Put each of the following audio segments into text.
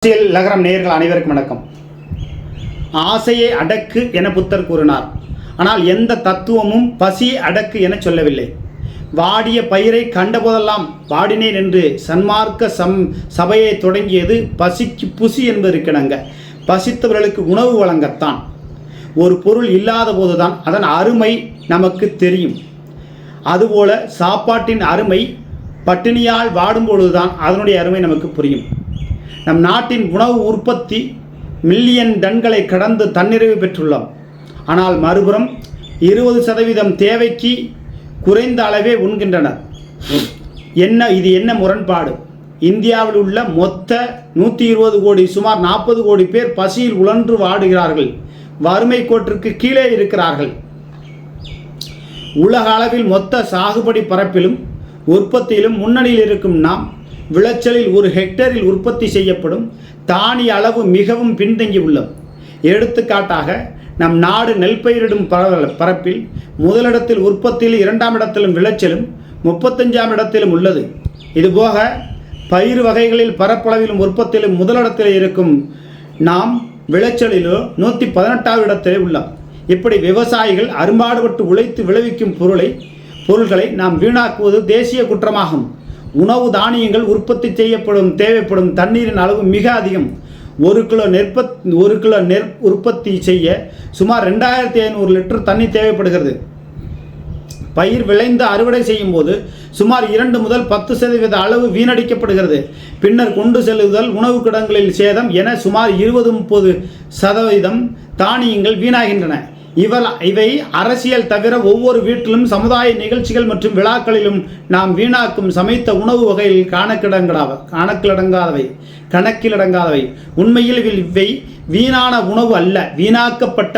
அரசியல் நகரம் நேயர்கள் அனைவருக்கும் வணக்கம். ஆசையை அடக்கு என புத்தர் கூறினார். ஆனால் எந்த தத்துவமும் பசியை அடக்கு என சொல்லவில்லை. வாடிய பயிரை கண்டபோதெல்லாம் வாடினேன் என்று சன்மார்க்க சபையை தொடங்கியது பசிக்கு புசி என்பதற்கிணங்க பசித்தவர்களுக்கு உணவு வழங்கத்தான். ஒரு பொருள் இல்லாத போதுதான் அதன் அருமை நமக்கு தெரியும். அதுபோல சாப்பாட்டின் அருமை பட்டினியால் வாடும்பொழுதுதான் அதனுடைய அருமை நமக்கு புரியும். நம் நாட்டின் உணவு உற்பத்தி மில்லியன் டன்களை கடந்து தன்னிறைவு பெற்றுள்ளோம். ஆனால் மறுபுறம் 20% தேவைக்கு குறைந்த அளவே உண்கின்றனர். இது என்ன முரண்பாடு? இந்தியாவில் உள்ள மொத்த 120 கோடி சுமார் 40 கோடி பேர் பசியில் உழன்று வாடுகிறார்கள். வறுமை கோட்டிற்கு கீழே இருக்கிறார்கள். உலக அளவில் மொத்த சாகுபடி பரப்பிலும் உற்பத்தியிலும் முன்னணியில் இருக்கும் நாம் விளைச்சலில் ஒரு ஹெக்டேரில் உற்பத்தி செய்யப்படும் தானிய அளவு மிகவும் பின்தங்கி உள்ளோம். எடுத்துக்காட்டாக நம் நாடு நெல் பயிரிடும் பரப்பில் முதலிடத்தில் உற்பத்தியில் 2ஆம் இடத்திலும் விளைச்சலும் 35ஆம் இடத்திலும் உள்ளது. இதுபோக பயிர் வகைகளில் பரப்பளவிலும் உற்பத்தியிலும் முதலிடத்தில் இருக்கும் நாம் விளைச்சலிலோ 118ஆவது இடத்திலே உள்ளோம். இப்படி விவசாயிகள் அரும்பாடுபட்டு உழைத்து விளைவிக்கும் பொருள்களை நாம் வீணாக்குவது தேசிய குற்றமாகும். உணவு தானியங்கள் உற்பத்தி செய்யப்படும் தேவைப்படும் தண்ணீரின் அளவு மிக அதிகம். 1 கிலோ நெற் உற்பத்தி செய்ய சுமார் 2500 லிட்டர் தண்ணீர் தேவைப்படுகிறது. பயிர் விளைந்து அறுவடை செய்யும் போது சுமார் 2 முதல் 10% அளவு வீணடிக்கப்படுகிறது. பின்னர் கொண்டு செல்லுதல், உணவு கிடங்களில் சேதம் என சுமார் 20-30% தானியங்கள் வீணாகின்றன. இவை அரசியல் தவிர ஒவ்வொரு வீட்டிலும் சமுதாய நிகழ்ச்சிகள் மற்றும் விழாக்களிலும் நாம் வீணாக்கும் சமைத்த உணவு வகையில் கணக்கிலடங்காதவை. உண்மையில் இவை வீணான உணவு அல்ல, வீணாக்கப்பட்ட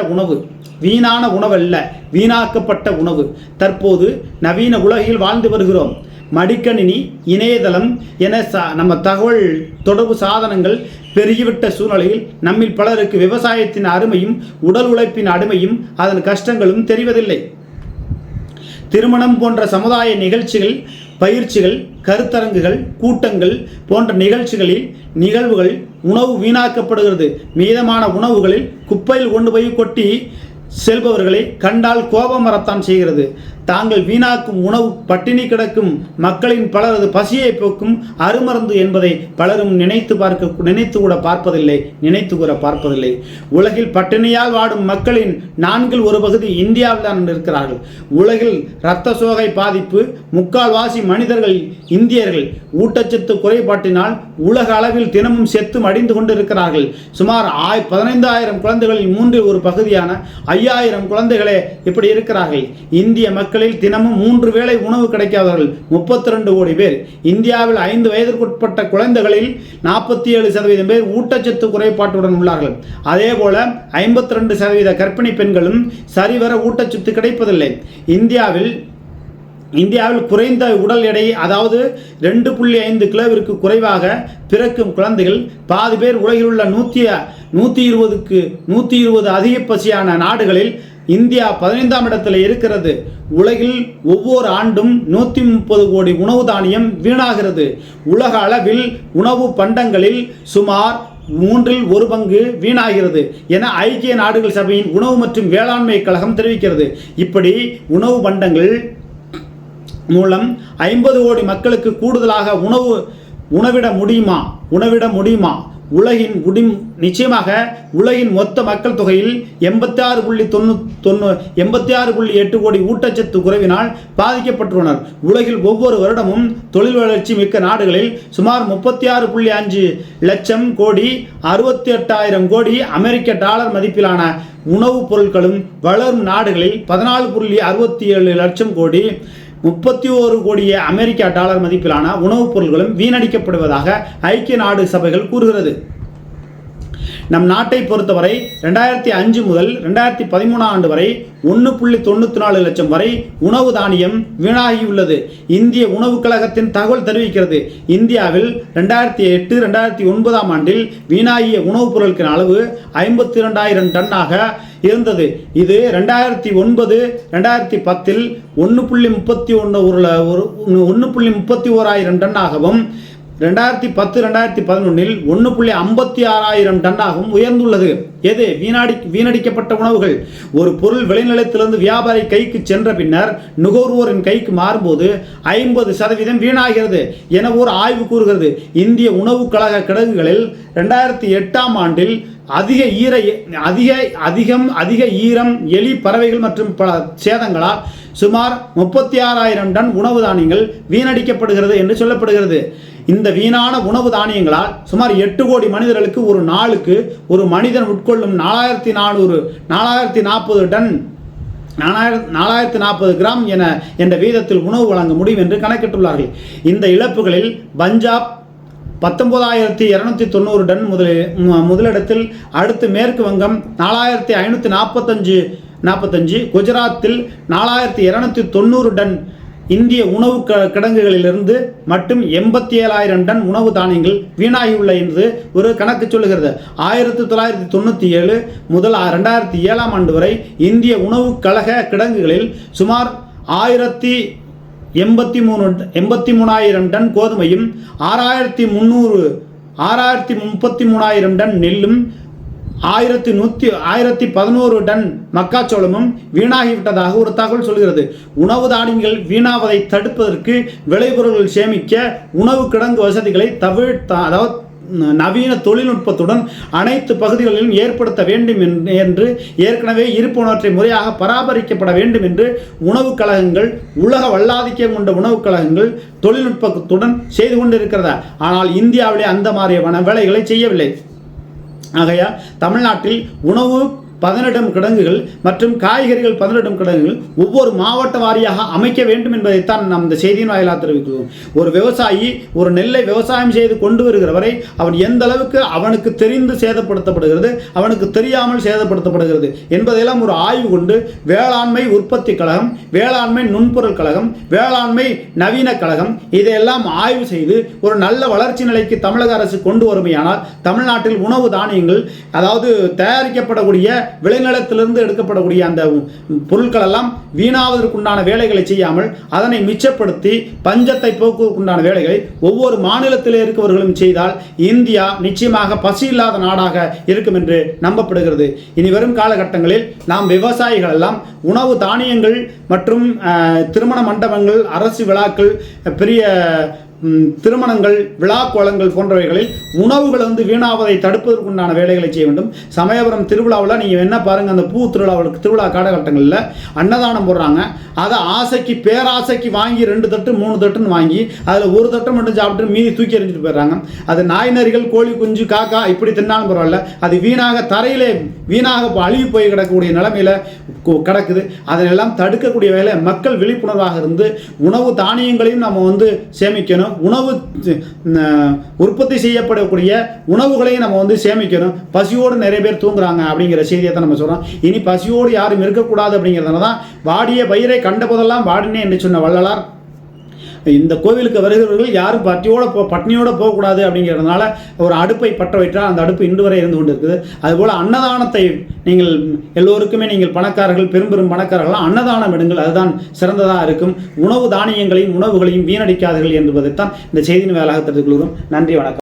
உணவு. தற்போது நவீன உலகில் வாழ்ந்து வருகிறோம். மடிக்கணினி, இணையதளம் என நம்ம தகவல் தொடர்பு சாதனங்கள் பெருகிவிட்ட சூழ்நிலையில் நம்மில் பலருக்கு விவசாயத்தின் அருமையும் உடல் உழைப்பின் அருமையும் அதன் கஷ்டங்களும் தெரிவதில்லை. திருமணம் போன்ற சமுதாய நிகழ்ச்சிகள், பயிற்சிகள், கருத்தரங்குகள், கூட்டங்கள் போன்ற நிகழ்வுகள் உணவு வீணாக்கப்படுகிறது. மீதமான உணவுகளில் குப்பையில் கொண்டு போய் கொட்டி செல்பவர்களை கண்டால் கோபம் வரத்தான் செய்கிறது. தாங்கள் வீணாக்கும் உணவு பட்டினி கிடக்கும் மக்களின் பலரது பசியை போக்கும் அருமருந்து என்பதை பலரும் நினைத்து கூட பார்ப்பதில்லை. உலகில் பட்டினியால் வாடும் மக்களின் 1/4 பகுதி இந்தியாவில் தான் இருக்கிறார்கள். உலகில் இரத்த சோகை பாதிப்பு 3/4 மனிதர்கள் இந்தியர்கள். ஊட்டச்சத்து குறைபாட்டினால் உலக அளவில் தினமும் செத்து மடிந்து கொண்டிருக்கிறார்கள். சுமார் 15,000 குழந்தைகளில் 1/3 பகுதியான 5,000 குழந்தைகளே இப்படி இருக்கிறார்கள். இந்திய மக்களில் தினமும் 3 வேளை உணவு கிடைக்காதவர்கள் 32 கோடி பேர். இந்தியாவில் 5 வயதிற்குட்பட்ட குழந்தைகளில் 47% பேர் ஊட்டச்சத்து குறைபாட்டுடன் உள்ளார்கள். அதேபோல 52% கர்ப்பிணி பெண்களும் சரிவர ஊட்டச்சத்து கிடைப்பதில்லை. இந்தியாவில் குறைந்த உடல் எடை, அதாவது 2.5 கிலோவிற்கு குறைவாக பிறக்கும் குழந்தைகள் பாதி பேர். உலகில் உள்ள 120 அதிக பசியான நாடுகளில் இந்தியா 15ஆம் இடத்தில் இருக்கிறது. உலகில் ஒவ்வொரு ஆண்டும் 130 கோடி உணவு தானியம் வீணாகிறது. உலக அளவில் உணவு பண்டங்களில் சுமார் 1/3 பங்கு வீணாகிறது என ஐக்கிய நாடுகள் சபையின் உணவு மற்றும் வேளாண்மை கழகம் தெரிவிக்கிறது. இப்படி உணவு பண்டங்கள் மூலம் 50 கோடி மக்களுக்கு கூடுதலாக உணவிட முடியுமா? நிச்சயமாக உலகின் மொத்த மக்கள் தொகையில் 86.8 கோடி ஊட்டச்சத்து குறைவினால் பாதிக்கப்பட்டுள்ளனர். உலகில் ஒவ்வொரு வருடமும் தொழில் வளர்ச்சி மிக்க நாடுகளில் சுமார் 36.5 லட்சம் கோடி 68,000 கோடி அமெரிக்க டாலர் மதிப்பிலான உணவுப் பொருட்களும், வளரும் நாடுகளில் 14.67 லட்சம் கோடி 31 கோடிய அமெரிக்க டாலர் மதிப்பிலான உணவுப் பொருட்களும் வீணடிக்கப்படுவதாக ஐக்கிய நாடு சபைகள் கூறுகிறது. நம் நாட்டை பொறுத்தவரை 2005 முதல் 2013 ஆண்டு வரை 1.94 லட்சம் வரை உணவு தானியம் வீணாகியுள்ளது. இந்திய உணவுக் கழகத்தின் தகவல் தெரிவிக்கிறது. இந்தியாவில் 2008-2009 ஆண்டில் வீணாகிய உணவுப் பொருட்களின் அளவு 52,000 டன்னாக இருந்தது. இது 2009-2010 1.31 டன் ஆகவும் 2010-2011 1.56 டன்னாகவும் உயர்ந்துள்ளது. எது? வீணடிக்கப்பட்ட உணவுகள். ஒரு பொருள் விளைநிலத்திலிருந்து வியாபாரி கைக்கு சென்ற பின்னர் நுகர்வோரின் கைக்கு மாறும்போது 50% வீணாகிறது என ஒரு ஆய்வு கூறுகிறது. இந்திய உணவு கழக கிடங்குகளில் 2008ஆம் ஆண்டில் அதிக ஈரம், எலி, பறவைகள் மற்றும் பல சேதங்களால் சுமார் 36,000 டன் உணவு தானியங்கள் வீணடிக்கப்படுகிறது என்று சொல்லப்படுகிறது. இந்த வீணான உணவு தானியங்களால் சுமார் 8 கோடி மனிதர்களுக்கு ஒரு நாளுக்கு ஒரு மனிதன் உட்கொள்ளும் 440 டன் 440 கிராம் என்ற வீதத்தில் உணவு வழங்க முடியும் என்று கணக்கிட்டுள்ளார்கள். இந்த இழப்புகளில் பஞ்சாப் 19,290 டன் முதலிடத்தில், அடுத்து மேற்கு வங்கம் 4,545, குஜராத்தில் 4,290 டன். இந்திய உணவு கிடங்குகளிலிருந்து மட்டும் 87,000 டன் உணவு தானியங்கள் வீணாகியுள்ள என்று ஒரு கணக்கு சொல்லுகிறது. 1997 முதல் 2007ஆம் ஆண்டு வரை இந்திய உணவு கழக கிடங்குகளில் சுமார் 1,83,000 டன் கோதுமையும் 6,33,000 டன் நெல்லும் 1,11 டன் மக்காச்சோளமும் வீணாகிவிட்டதாக ஒரு தகவல் சொல்கிறது. உணவு தானியங்கள் வீணாவதை தடுப்பதற்கு விளைபொருள்கள் சேமிக்க உணவு கிடங்கு வசதிகளை அதாவது நவீன தொழில்நுட்பத்துடன் அனைத்து பகுதிகளிலும் ஏற்படுத்த வேண்டும் என்று ஏற்கனவே இருப்பவற்றை முறையாக பராமரிக்கப்பட வேண்டும் என்று உணவுக் கழகங்கள், உலக வல்லாதிக்கம் கொண்ட உணவுக் கழகங்கள் தொழில்நுட்பத்துடன் செய்து கொண்டிருக்கிறதா. ஆனால் இந்தியாவிலே அந்த மாதிரியான வேலைகளை செய்யவில்லை. ஆகையால் தமிழ்நாட்டில் உணவு 18 கிடங்குகள் மற்றும் காய்கறிகள் 18 கிடங்குகள் ஒவ்வொரு மாவட்ட வாரியாக அமைக்க வேண்டும் என்பதைத்தான் நாம் இந்த செய்தியின் வாயிலாக தெரிவிக்கிறோம். ஒரு விவசாயி ஒரு நெல்லை விவசாயம் செய்து கொண்டு வருகிற வரை அவன் எந்த அளவுக்கு அவனுக்கு தெரிந்து சேதப்படுத்தப்படுகிறது, அவனுக்கு தெரியாமல் சேதப்படுத்தப்படுகிறது என்பதையெல்லாம் ஒரு ஆய்வு கொண்டு வேளாண்மை உற்பத்தி கழகம், வேளாண்மை நுண்பொருள் கழகம், வேளாண்மை நவீன கழகம் இதையெல்லாம் ஆய்வு செய்து ஒரு நல்ல வளர்ச்சி நிலைக்கு தமிழக அரசு கொண்டு வருமையானால் தமிழ்நாட்டில் உணவு தானியங்கள், அதாவது தயாரிக்கப்படக்கூடிய விளைநிலத்திலிருந்து எடுக்கப்படக்கூடிய அந்த பொருட்கள் எல்லாம் வீணாவதற்குண்டான வேலைகளை செய்யாமல் அதனை மிச்சப்படுத்தி பஞ்சத்தை போக்குவதற்குண்டான வேலைகளை ஒவ்வொரு மாநிலத்தில் இருக்கவர்களும் செய்தால் இந்தியா நிச்சயமாக பசி இல்லாத நாடாக இருக்கும் என்று நம்பப்படுகிறது. இனி வரும் காலகட்டங்களில் நாம் விவசாயிகள் எல்லாம் உணவு தானியங்கள் மற்றும் திருமண மண்டபங்கள், அரசு விழாக்கள், பெரிய திருமணங்கள், விழா கோலங்கள் போன்றவைகளில் உணவுகள் வீணாவதை தடுப்பதற்குண்டான வேலைகளை செய்ய வேண்டும். சமயபுரம் திருவிழாவில் நீங்கள் என்ன பாருங்கள், அந்த பூ திருவிழா காலகட்டங்களில் அன்னதானம் போடுறாங்க. அதை ஆசைக்கு பேராசைக்கு வாங்கி 2 தட்டு 3 தட்டுன்னு வாங்கி அதில் ஒரு தட்டை மட்டும் சாப்பிட்டு மீதி தூக்கி எறிஞ்சிட்டு போயிடுறாங்க. அது நாய் நரிகள், கோழி குஞ்சு, காக்கா இப்படி தின்னாலும் பரவாயில்ல, அது வீணாக தரையிலே வீணாக அழுகி போய் கிடக்கக்கூடிய நிலைமையில் கிடக்குது. அதனெல்லாம் தடுக்கக்கூடிய வேலை மக்கள் விழிப்புணர்வாக இருந்து உணவு தானியங்களையும் நம்ம சேமிக்கணும். உணவு உற்பத்தி செய்யப்படக்கூடிய உணவுகளையும் நம்ம சேமிக்கணும். பசியோடு நிறைய பேர் தூங்குறாங்க அப்படிங்கிற செய்தியை தான் நம்ம சொல்றோம். இனி பசியோடு யாரும் இருக்கக்கூடாது அப்படிங்கிறதுனால தான் வாடிய பயிரை கண்ட போதெல்லாம் வாடினே என்று சொன்ன வள்ளலார் இந்த கோவிலுக்கு வருகிறவர்கள் யாரும் பட்னியோட போகக்கூடாது அப்படிங்கிறதுனால ஒரு அடுப்பை பற்ற வைத்தால் அந்த அடுப்பு இன்று வரை இருந்து கொண்டு இருக்குது. அதுபோல் அன்னதானத்தை நீங்கள் எல்லோருக்குமே, நீங்கள் பணக்காரர்கள், பெரும் பணக்காரர்கள் அன்னதானம் எடுங்கள், அதுதான் சிறந்ததாக இருக்கும். உணவு தானியங்களையும் உணவுகளையும் வீணடிக்காதீர்கள் என்பதைத்தான் இந்த செய்தியின் வேலாக தெரிந்து கொள்கிறோம். நன்றி, வணக்கம்.